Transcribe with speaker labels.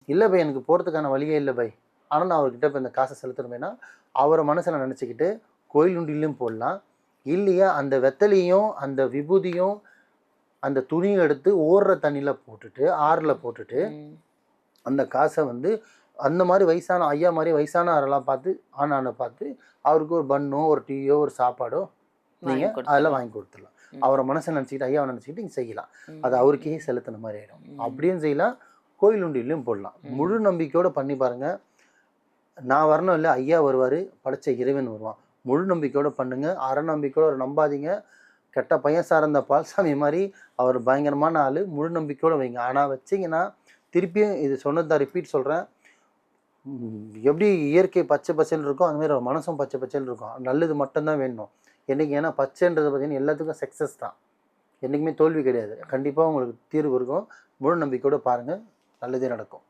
Speaker 1: இல்லை பை எனக்கு போகிறதுக்கான வழியே இல்லை பை, ஆனால் நான் அவர்கிட்ட இப்போ இந்த காசை செலுத்தணுமேனா அவரை மனசில் நினச்சிக்கிட்டு கோயில் உண்டிலையும் போடலாம். இல்லையா அந்த வெத்தலையும் அந்த விபூதியும் அந்த துணியை எடுத்து ஓடுற தண்ணியில் போட்டுட்டு ஆறில் போட்டுட்டு அந்த காசை வந்து அந்த மாதிரி வயசான ஐயா மாதிரி வயசான ஆரெல்லாம் பார்த்து ஆனானை பார்த்து அவருக்கு ஒரு பன்னோ ஒரு டீயோ ஒரு சாப்பாடோ நீங்கள் அதெல்லாம் வாங்கி கொடுத்துடலாம். அவரை மனசை நினச்சிக்கிட்டு ஐயாவை நினச்சிக்கிட்டு நீங்கள் செய்யலாம். அது அவருக்கே செலுத்தின மாதிரி ஆகிடும். அப்படியும் செய்யலாம், கோயில் உண்டிலையும் போடலாம். முழு நம்பிக்கையோடு பண்ணி பாருங்கள். நான் வரணும் இல்லை, ஐயா வருவார், படைச்ச இறைவன் வருவான். முழு நம்பிக்கையோடு பண்ணுங்கள். அரை நம்பிக்கையோடு அவர் நம்பாதீங்க. கெட்ட பையன் சார்ந்த பால்சாமி மாதிரி அவர் பயங்கரமான ஆள். முழு நம்பிக்கையோடு வைங்க. ஆனால் வச்சிங்கன்னா திருப்பியும் இது சொன்னதான் ரிப்பீட் சொல்கிறேன், எப்படி இயற்கை பச்சை பச்சைன்னு இருக்கும் அதுமாதிரி ஒரு மனசும் பச்சை பச்சைன்னு இருக்கும். நல்லது மட்டும்தான் வேணும் என்றைக்கு. ஏன்னா பச்சைன்றது பார்த்தீங்கன்னா எல்லாத்துக்கும் சக்ஸஸ் தான், என்றைக்குமே தோல்வி கிடையாது. கண்டிப்பாக உங்களுக்கு தீர்வு இருக்கும். முழு நம்பிக்கையோடு பாருங்கள், நல்லதே நடக்கும்.